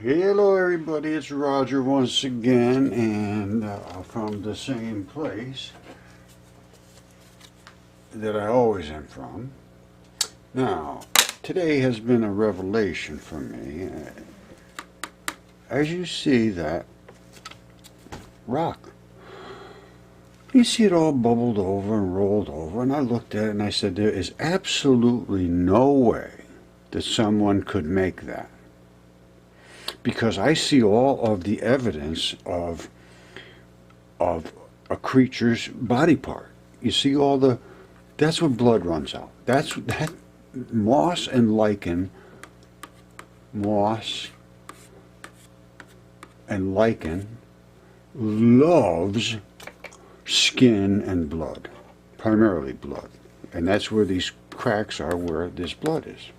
Hello everybody, it's Roger once again, and from the same place that I always am from. Now, today has been a revelation for me. As you see that rock, you see it all bubbled over and rolled over, and I looked at it and I said, there is absolutely no way that someone could make that. Because I see all of the evidence of a creature's body part. You see all the, that's what blood runs out. That moss and lichen, moss and lichen loves skin and blood, primarily blood. And that's where these cracks are, where this blood is.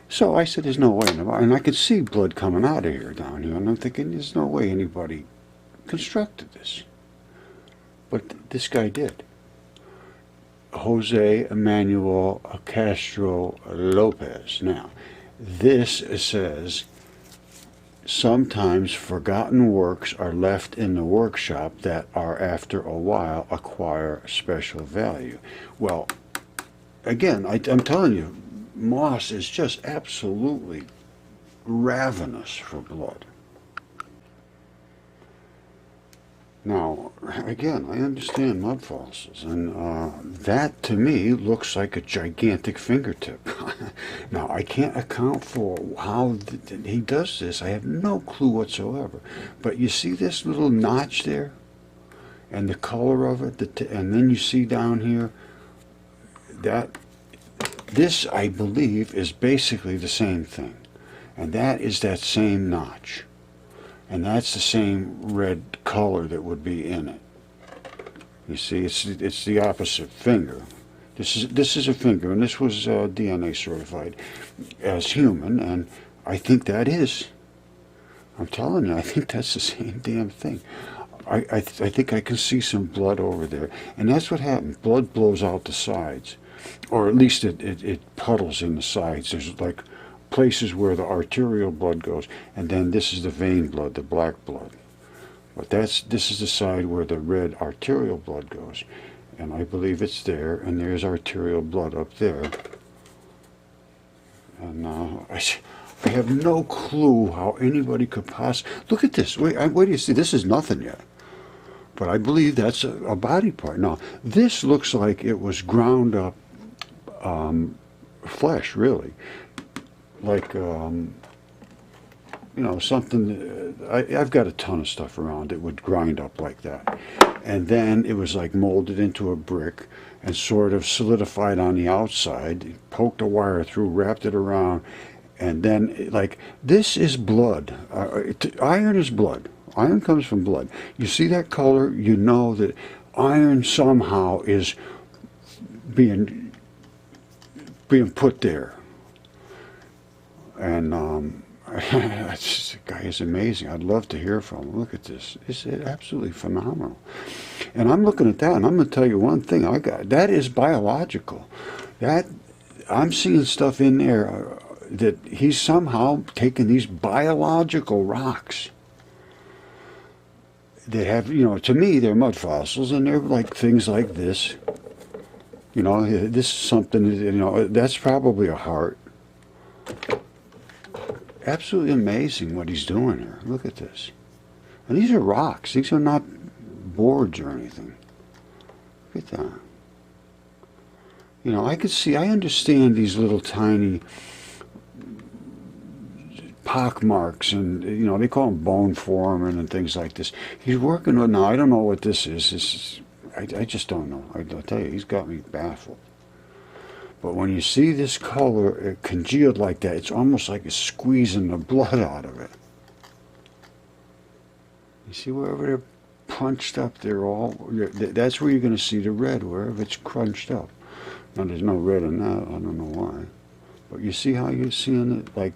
So I said, there's no way. And I could see blood coming out of here, down here. And I'm thinking, there's no way anybody constructed this. But this guy did. Jose Emmanuel Castro Lopez. Now, this says, sometimes forgotten works are left in the workshop that are after a while acquire special value. Well, again, I'm telling you, moss is just absolutely ravenous for blood. Now, again, I understand mud fossils, and that to me looks like a gigantic fingertip. Now, I can't account for how he does this. I have no clue whatsoever. But you see this little notch there? And the color of it? And then you see down here that this, I believe, is basically the same thing. And that is that same notch. And that's the same red color that would be in it. You see, it's the opposite finger. This is a finger, and this was DNA certified as human, and I think that is. I'm telling you, I think that's the same damn thing. I think I can see some blood over there. And that's what happened. Blood blows out the sides. Or at least it puddles in the sides. There's like places where the arterial blood goes, and then this is the vein blood, the black blood. But this is the side where the red arterial blood goes, and I believe it's there, and there's arterial blood up there. And now I have no clue how anybody could possibly look at this. Wait do you see? This is nothing yet. But I believe that's a body part. Now, this looks like it was ground up flesh, really, like you know, something. I've got a ton of stuff around that would grind up like that, and then it was like molded into a brick and sort of solidified on the outside. Poked a wire through, wrapped it around, and then like this is blood. Iron is blood. Iron comes from blood. You see that color, you know that iron somehow is being put there. And this guy is amazing. I'd love to hear from him. Look at this. It's absolutely phenomenal. And I'm looking at that, and I'm going to tell you one thing. That is biological. I'm seeing stuff in there that he's somehow taken these biological rocks that have, you know, to me, they're mud fossils, and they're like things like this. You know, this is something, you know, that's probably a heart. Absolutely amazing what he's doing here. Look at this. And these are rocks. These are not boards or anything. Look at that. You know, I understand these little tiny pock marks, and you know, they call them bone forming and things like this. He's working on, now I don't know what this is. I just don't know. I'll tell you, he's got me baffled. But when you see this color congealed like that, it's almost like it's squeezing the blood out of it. You see wherever they're punched up, that's where you're going to see the red, wherever it's crunched up. Now there's no red in that, I don't know why. But you see how you're seeing it, like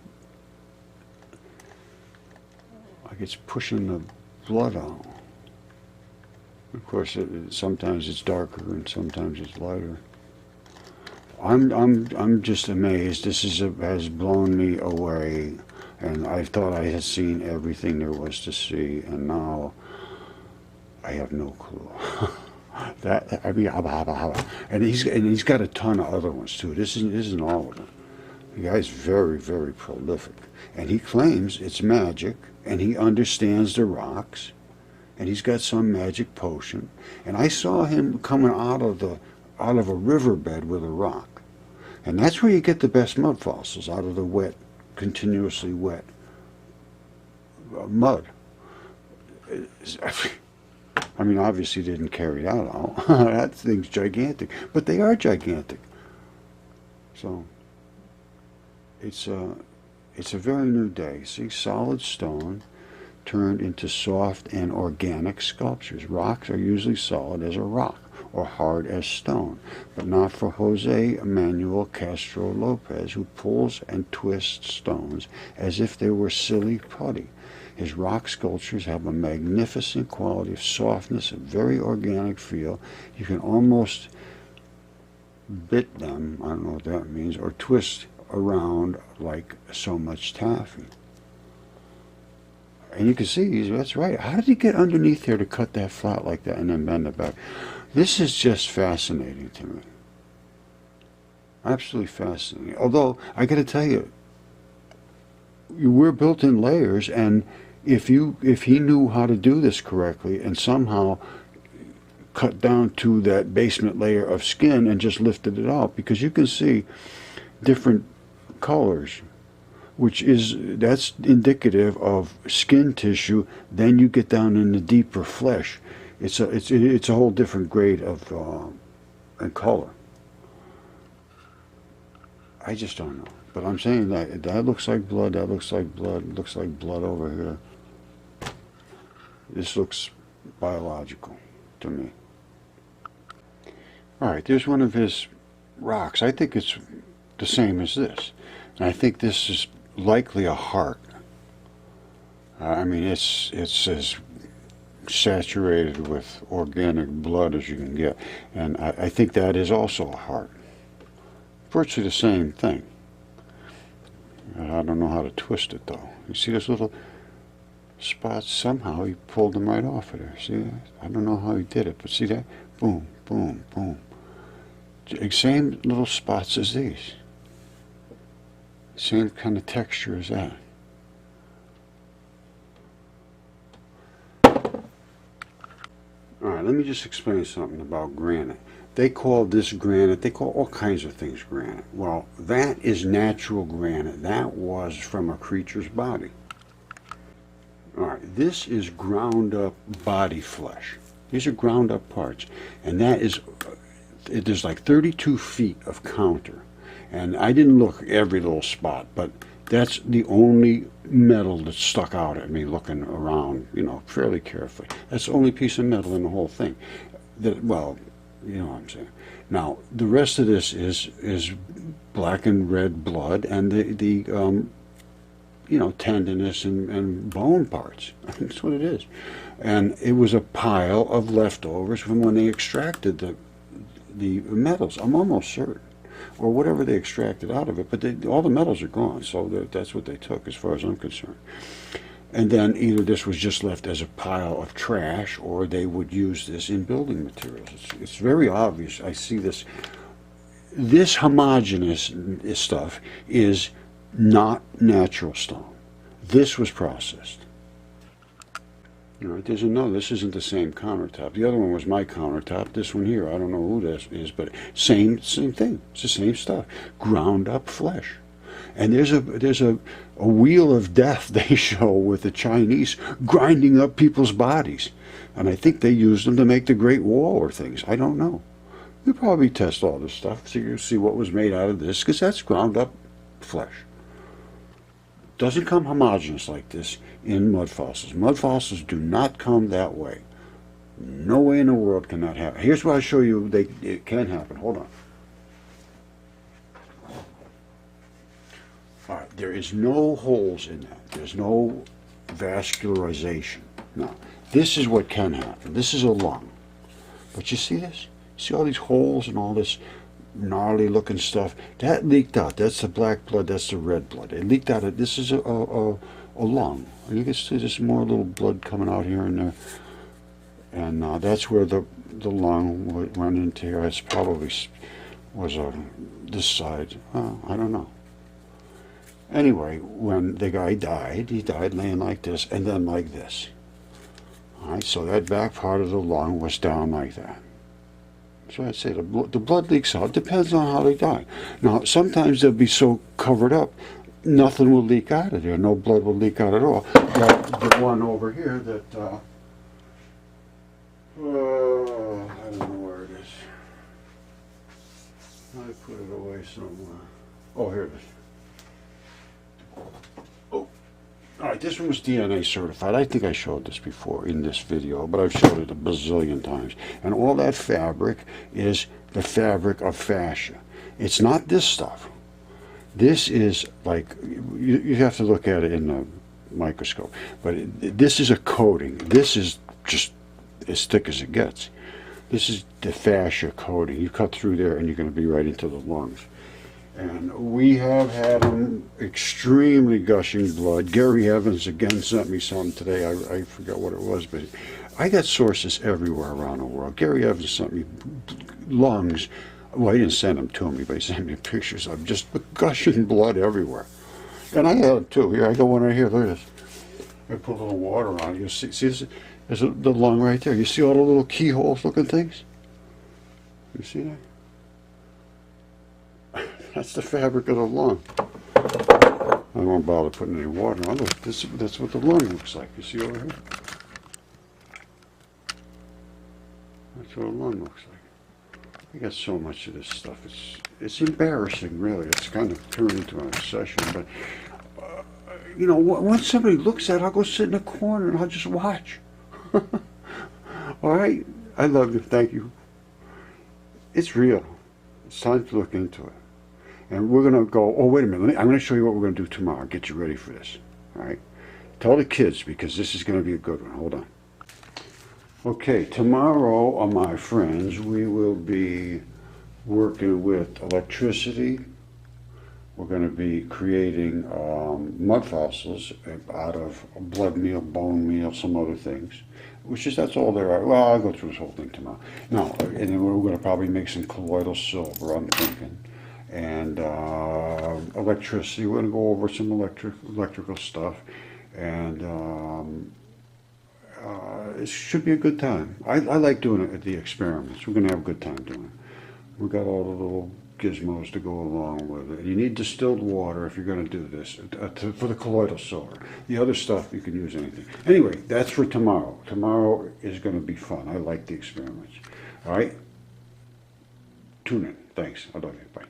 it's pushing the blood out. Of course, sometimes it's darker and sometimes it's lighter. I'm just amazed. This has blown me away, and I thought I had seen everything there was to see, and now I have no clue. That I mean, and he's got a ton of other ones too. This isn't all of them. The guy's very, very prolific, and he claims it's magic, and he understands the rocks, and he's got some magic potion. And I saw him coming out of a riverbed with a rock, and that's where you get the best mud fossils, out of the wet, continuously wet mud. I mean, obviously didn't carry that out. That thing's gigantic, but they are gigantic. So it's a very new day. See, solid stone turned into soft and organic sculptures. Rocks are usually solid as a rock or hard as stone, but not for Jose Manuel Castro Lopez, who pulls and twists stones as if they were silly putty. His rock sculptures have a magnificent quality of softness, a very organic feel. You can almost bit them, I don't know what that means, or twist around like so much taffy. And you can see, that's right. How did he get underneath there to cut that flat like that and then bend it back? This is just fascinating to me. Absolutely fascinating. Although, I got to tell you, we're built in layers, and if he knew how to do this correctly and somehow cut down to that basement layer of skin and just lifted it out, because you can see different colors, that's indicative of skin tissue. Then you get down in the deeper flesh. It's a whole different grade of and color. I just don't know. But I'm saying that looks like blood, that looks like blood, looks like blood over here. This looks biological to me. Alright, there's one of his rocks. I think it's the same as this. And I think this is likely a heart. I mean, it's as saturated with organic blood as you can get. And I think that is also a heart. Virtually the same thing. I don't know how to twist it though. You see those little spots? Somehow he pulled them right off of there. See that? I don't know how he did it, but see that? Boom, boom, boom. Same little spots as these. Same kind of texture as that. Alright, let me just explain something about granite. They call this granite, they call all kinds of things granite. Well, that is natural granite. That was from a creature's body. Alright, this is ground up body flesh. These are ground up parts. And that is, there's like 32 feet of counter. And I didn't look every little spot, but that's the only metal that stuck out at me looking around, fairly carefully. That's the only piece of metal in the whole thing. Well, you know what I'm saying. Now, the rest of this is black and red blood, and the tendinous and bone parts. That's what it is. And it was a pile of leftovers from when they extracted the metals. I'm almost certain. Or whatever they extracted out of it, but all the metals are gone, so that's what they took as far as I'm concerned. And then either this was just left as a pile of trash, or they would use this in building materials. It's very obvious. I see this. This homogeneous stuff is not natural stone. This was processed. All right, there's another. This isn't the same countertop. The other one was my countertop. This one here, I don't know who this is, but same thing. It's the same stuff. Ground up flesh. And there's a wheel of death they show with the Chinese grinding up people's bodies. And I think they used them to make the Great Wall or things. I don't know. You probably test all this stuff so you see what was made out of this, because that's ground up flesh. Doesn't come homogeneous like this in mud fossils. Mud fossils do not come that way. No way in the world can that happen. Here's what I'll show you it can happen. Hold on. All right, there is no holes in that. There's no vascularization. Now, this is what can happen. This is a lung. But you see this? See all these holes and all this gnarly looking stuff, that leaked out. That's the black blood, that's the red blood. It leaked out. This is a lung. You can see there's more little blood coming out here and there. And that's where the lung went into here. It's probably was this side. I don't know. Anyway, when the guy died, he died laying like this and then like this. All right, so that back part of the lung was down like that. So I'd say the blood leaks out. Depends on how they die. Now, sometimes they'll be so covered up, nothing will leak out of there. No blood will leak out at all. But the one over here that, I don't know where it is. I put it away somewhere. Oh, here it is. Oh. All right, this one was DNA certified. I think I showed this before in this video, but I've showed it a bazillion times. And all that fabric is the fabric of fascia. It's not this stuff. This is like, you have to look at it in the microscope, but this is a coating. This is just as thick as it gets. This is the fascia coating. You cut through there and you're going to be right into the lungs. And we have had them extremely gushing blood. Gary Evans again sent me something today. I forgot what it was, but I got sources everywhere around the world. Gary Evans sent me lungs. Well, he didn't send them to me, but he sent me pictures of just gushing blood everywhere. And I had it too. Here, I got one right here. Look at this. I put a little water on it. You see this? There's the lung right there. You see all the little keyholes looking things? You see that? That's the fabric of the lung. I won't bother putting any water on. Look, that's what the lung looks like. You see over here? That's what a lung looks like. I got so much of this stuff. It's embarrassing, really. It's kind of turned into an obsession. But you know, once somebody looks at it, I'll go sit in a corner and I'll just watch. All right, I love you. Thank you. It's real. It's time to look into it. And we're going to go, oh, wait a minute. I'm going to show you what we're going to do tomorrow. Get you ready for this. All right? Tell the kids because this is going to be a good one. Hold on. Okay, tomorrow, my friends, we will be working with electricity. We're going to be creating mud fossils out of blood meal, bone meal, some other things. That's all there are. Well, I'll go through this whole thing tomorrow. No, and then we're going to probably make some colloidal silver, I'm thinking. And electricity. We're going to go over some electrical stuff, and it should be a good time. I like doing it at the experiments. We're going to have a good time doing it. We've got all the little gizmos to go along with it. You need distilled water if you're going to do this for the colloidal silver. The other stuff you can use anything. Anyway, that's for tomorrow. Tomorrow is going to be fun. I like the experiments. All right, tune in. Thanks. I love you. Bye.